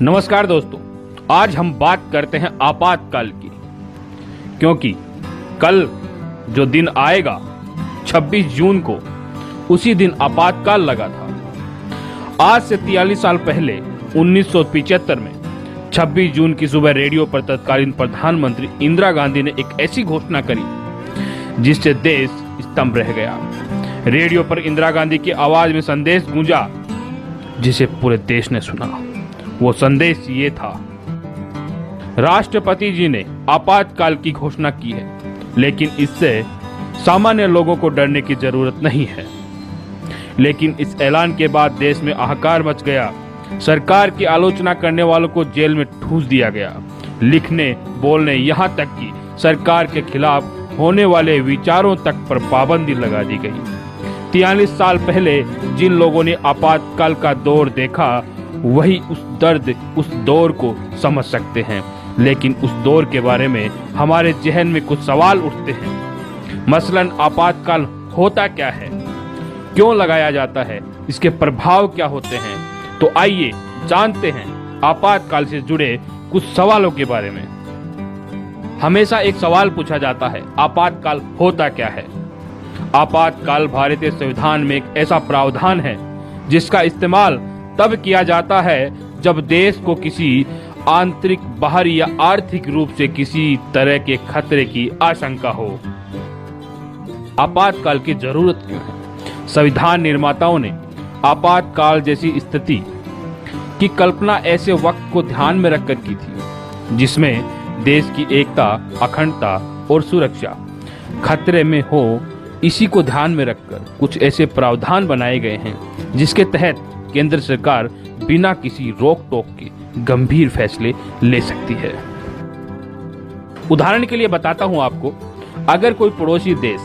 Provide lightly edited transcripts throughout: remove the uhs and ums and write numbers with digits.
नमस्कार दोस्तों, आज हम बात करते हैं आपातकाल की, क्योंकि कल जो दिन आएगा 26 जून को, उसी दिन आपातकाल लगा था। आज से 43 साल पहले 1975 में 26 जून की सुबह रेडियो पर तत्कालीन प्रधानमंत्री इंदिरा गांधी ने एक ऐसी घोषणा करी जिससे देश स्तंभ रह गया। रेडियो पर इंदिरा गांधी की आवाज में संदेश गूंजा जिसे पूरे देश ने सुना। वो संदेश ये था, राष्ट्रपति जी ने आपातकाल की घोषणा की है, लेकिन इससे सामान्य लोगों को डरने की जरूरत नहीं है। लेकिन इस ऐलान के बाद देश में हाहाकार मच गया। सरकार की आलोचना करने वालों को जेल में ठूंस दिया गया। लिखने, बोलने, यहाँ तक कि सरकार के खिलाफ होने वाले विचारों तक पर पाबंदी लगा दी गई। 43 साल पहले जिन लोगों ने आपातकाल का दौर देखा, वही उस दौर को समझ सकते हैं। लेकिन उस दौर के बारे में हमारे जहन में कुछ सवाल उठते हैं। मसलन आपातकाल होता क्या है, क्यों लगाया जाता है, इसके प्रभाव क्या होते हैं। तो आइए जानते हैं आपातकाल से जुड़े कुछ सवालों के बारे में। हमेशा एक सवाल पूछा जाता है, आपातकाल होता क्या है। आपातकाल भारतीय संविधान में एक ऐसा प्रावधान है जिसका इस्तेमाल तब किया जाता है जब देश को किसी आंतरिक, बाहरी या आर्थिक रूप से किसी तरह के खतरे की आशंका हो। आपातकाल की जरूरत क्यों है? संविधान निर्माताओं ने आपातकाल जैसी स्थिति की कल्पना ऐसे वक्त को ध्यान में रखकर की थी जिसमें देश की एकता, अखंडता और सुरक्षा खतरे में हो। इसी को ध्यान में रखकर कुछ ऐसे प्रावधान बनाए गए हैं जिसके तहत केंद्र सरकार बिना किसी रोक टोक के गंभीर फैसले ले सकती है। उदाहरण के लिए बताता हूं आपको, अगर कोई पड़ोसी देश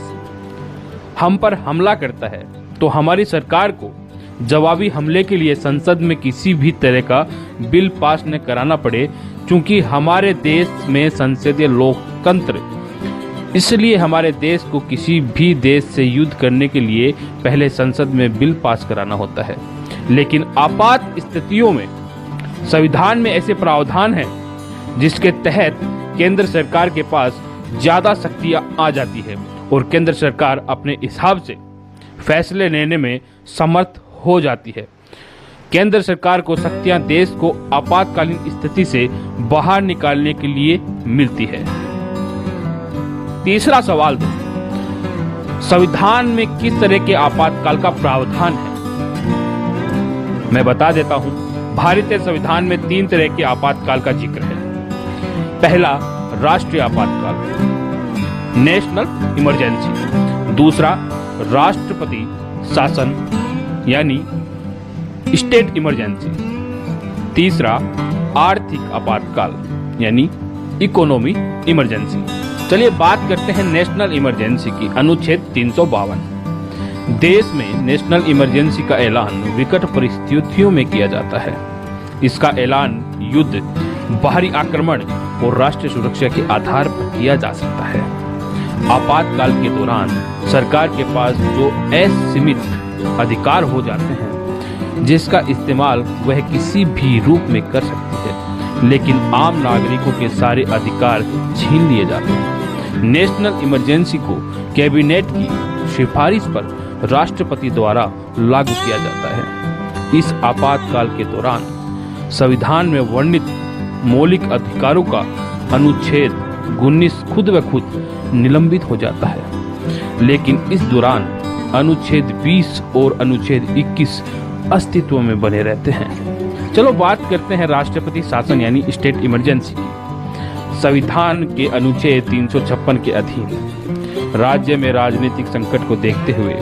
हम पर हमला करता है तो हमारी सरकार को जवाबी हमले के लिए संसद में किसी भी तरह का बिल पास न कराना पड़े। क्योंकि हमारे देश में संसदीय लोकतंत्र, इसलिए हमारे देश को किसी भी देश से युद्ध करने के लिए पहले संसद में बिल पास कराना होता है। लेकिन आपात स्थितियों में संविधान में ऐसे प्रावधान हैं जिसके तहत केंद्र सरकार के पास ज्यादा शक्तियां आ जाती है और केंद्र सरकार अपने हिसाब से फैसले लेने में समर्थ हो जाती है। केंद्र सरकार को शक्तियां देश को आपातकालीन स्थिति से बाहर निकालने के लिए मिलती है। तीसरा सवाल, संविधान में किस तरह के आपातकाल का प्रावधान है? मैं बता देता हूं, भारतीय संविधान में 3 तरह के आपातकाल का जिक्र है। पहला, राष्ट्रीय आपातकाल, नेशनल इमरजेंसी। दूसरा, राष्ट्रपति शासन यानी स्टेट इमरजेंसी। तीसरा, आर्थिक आपातकाल यानी इकोनॉमी इमरजेंसी। चलिए बात करते हैं नेशनल इमरजेंसी की। अनुच्छेद 352। देश में नेशनल इमरजेंसी का ऐलान विकट परिस्थितियों में किया जाता है। इसका ऐलान युद्ध, बाहरी आक्रमण और राष्ट्रीय सुरक्षा के आधार पर किया जा सकता है। आपातकाल के दौरान सरकार के पास जो असीमित अधिकार हो जाते हैं जिसका इस्तेमाल वह किसी भी रूप में कर सकती है, लेकिन आम नागरिकों के सारे अधिकार छीन लिए जाते हैं। नेशनल इमरजेंसी को कैबिनेट की सिफारिश पर राष्ट्रपति द्वारा लागू किया जाता है। इस आपातकाल के दौरान संविधान में वर्णित मौलिक अधिकारों का अनुच्छेद 19 खुद ब खुद निलंबित हो जाता है। लेकिन इस दौरान अनुच्छेद 20 और अनुच्छेद 21 अस्तित्व में बने रहते हैं। चलो बात करते हैं राष्ट्रपति शासन यानी स्टेट इमरजेंसी की। संविधान के अनुच्छेद 356 के अधीन राज्य में राजनीतिक संकट को देखते हुए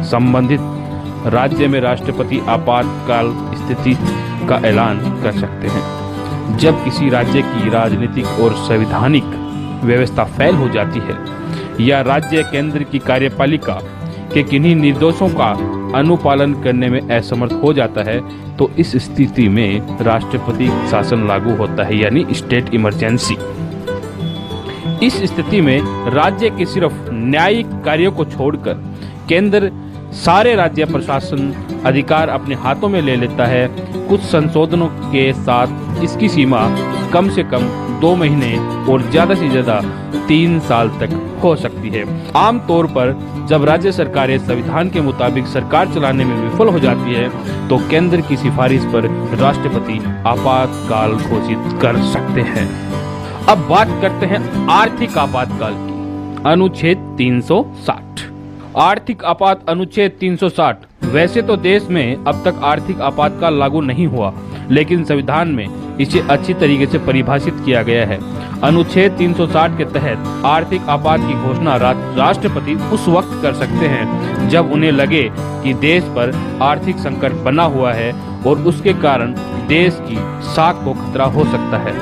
संबंधित राज्य में राष्ट्रपति आपातकाल स्थिति का ऐलान कर सकते हैं। जब किसी राज्य की राजनीतिक और संवैधानिक व्यवस्था फेल हो जाती है या राज्य केंद्र की कार्यपालिका के किन्हीं निर्देशों का अनुपालन करने में असमर्थ हो जाता है, तो इस स्थिति में राष्ट्रपति शासन लागू होता है यानी स्टेट इमरजेंसी। इस स्थिति में राज्य के सिर्फ न्यायिक कार्यों को छोड़कर केंद्र सारे राज्य प्रशासन अधिकार अपने हाथों में ले लेता है। कुछ संशोधनों के साथ इसकी सीमा कम से कम 2 महीने और ज्यादा से ज्यादा 3 साल तक हो सकती है। आमतौर पर जब राज्य सरकारें संविधान के मुताबिक सरकार चलाने में विफल हो जाती है तो केंद्र की सिफारिश पर राष्ट्रपति आपातकाल घोषित कर सकते हैं। अब बात करते हैं आर्थिक आपातकाल की। अनुच्छेद 360। आर्थिक आपात अनुच्छेद 360। वैसे तो देश में अब तक आर्थिक आपातकाल लागू नहीं हुआ, लेकिन संविधान में इसे अच्छी तरीके से परिभाषित किया गया है। अनुच्छेद 360 के तहत आर्थिक आपात की घोषणा राष्ट्रपति उस वक्त कर सकते हैं जब उन्हें लगे कि देश पर आर्थिक संकट बना हुआ है और उसके कारण देश की साख को खतरा हो सकता है।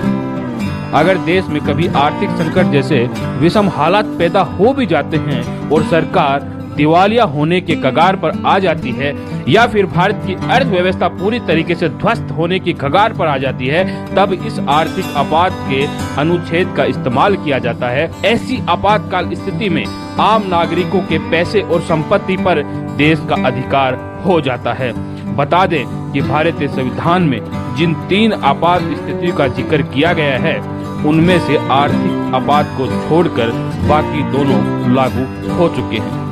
अगर देश में कभी आर्थिक संकट जैसे विषम हालात पैदा हो भी जाते हैं और सरकार दिवालिया होने के कगार पर आ जाती है या फिर भारत की अर्थव्यवस्था पूरी तरीके से ध्वस्त होने की कगार पर आ जाती है, तब इस आर्थिक आपात के अनुच्छेद का इस्तेमाल किया जाता है। ऐसी आपातकाल स्थिति में आम नागरिकों के पैसे और संपत्ति पर देश का अधिकार हो जाता है। बता दें कि भारतीय संविधान में जिन 3 आपात स्थितियों का जिक्र किया गया है उनमें से आर्थिक आपात को छोड़कर बाकी दोनों लागू हो चुके हैं।